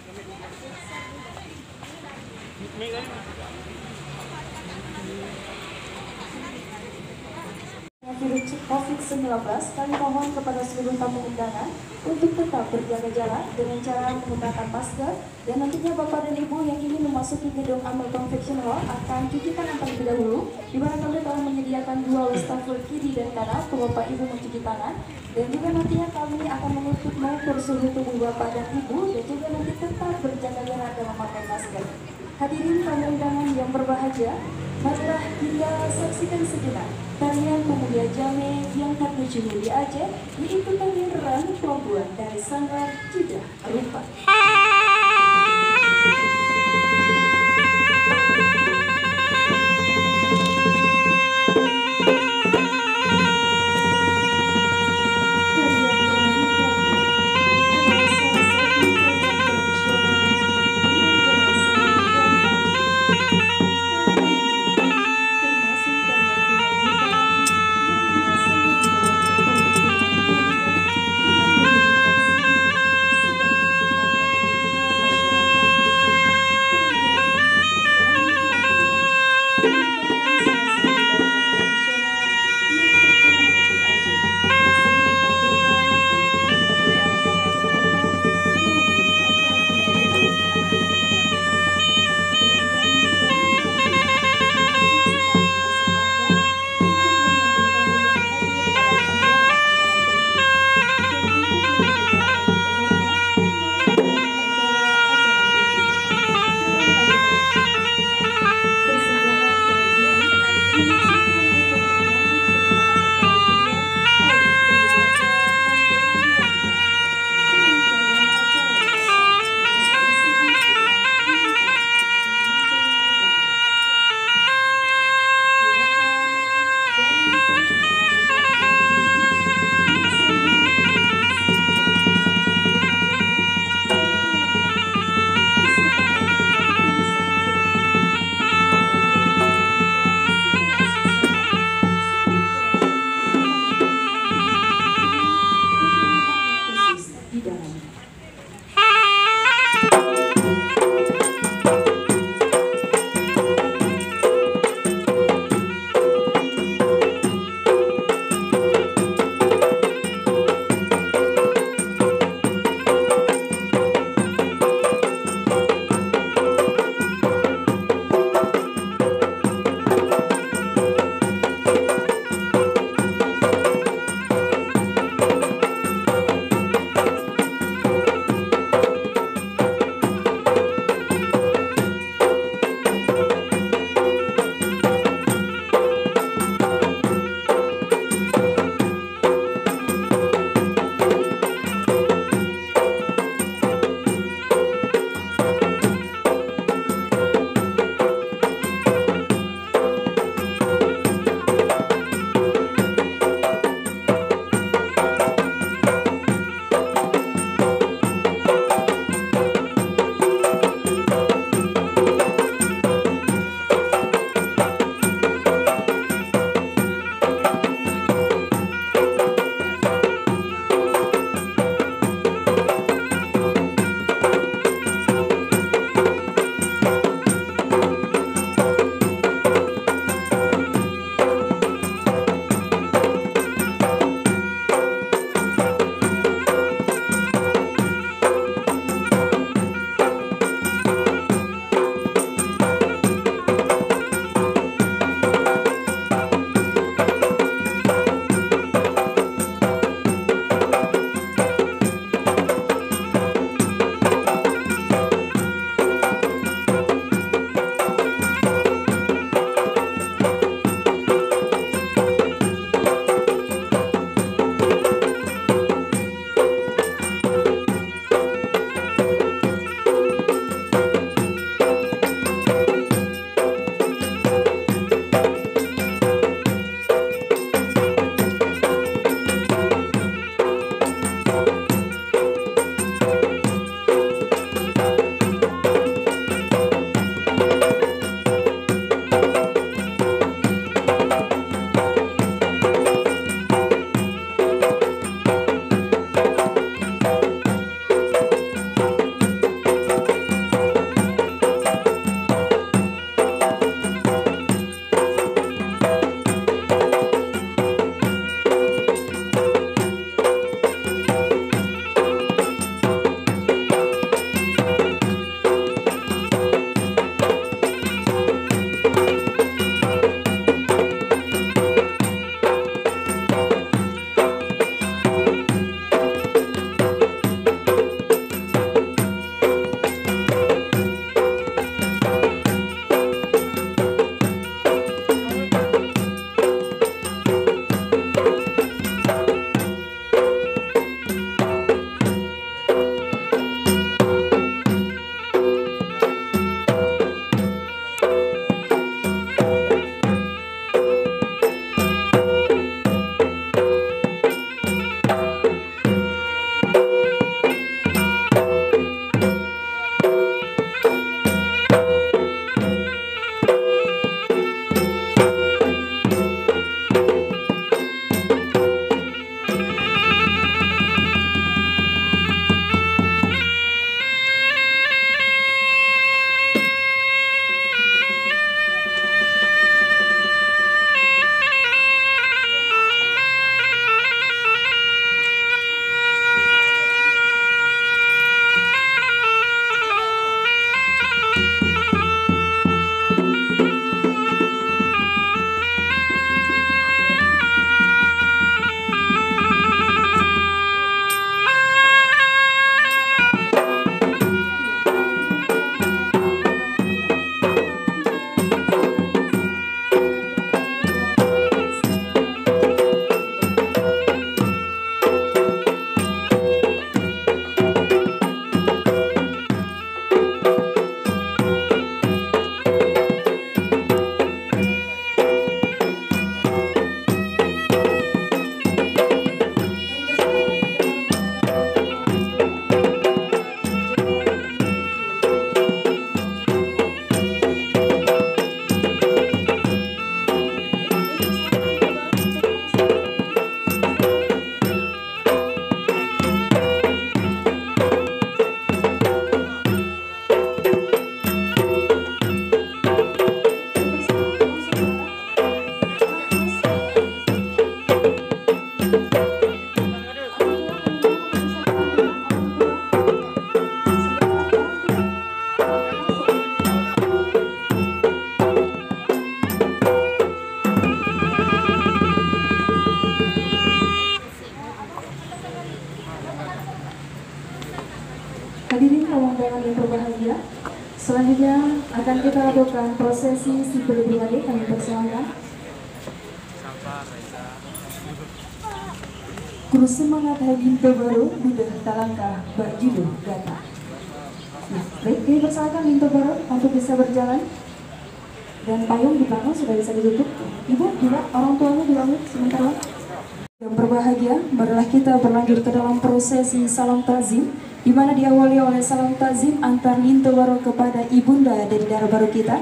Virus COVID-19, kami mohon kepada seluruh tamu undangan untuk tetap berjaga jarak dengan cara menggunakan masker, dan nantinya Bapak dan Ibu yang ingin memasuki gedung Amel Convention Hall akan cuci tangan terlebih dahulu, di mana kami telah menyediakan 2 wastafel kiri dan kanan untuk Bapak Ibu mencuci tangan, dan juga nantinya kami akan mengukur suhu tubuh Bapak dan Ibu, dan juga nanti tetap berjaga jarak dan memakai masker. Hadirin tamu undangan yang berbahagia, marilah kita saksikan sejenak tarian Pemuda Jame yang tertuju di Aceh, yaitu tarian Ranu Pelabuhan dari Sanggar Jeddah Rupa. kasih rombongan yang berbahagia. Selanjutnya akan kita lakukan prosesi si berdiri. Kami persilakan. Kru semangat Haginto Baru Buddha Talangkah Berjudul Gata. Nah, baik, kami persilakan Linto Baru untuk bisa berjalan. Dan payung di belakang sudah bisa ditutup. Ibu juga, orang tuanya juga sebentar lagi. Yang berbahagia, marilah kita berlanjut ke dalam prosesi salam tazim, di mana diawali oleh salam tazim antar Linto Baru kepada ibunda dari darah baru kita.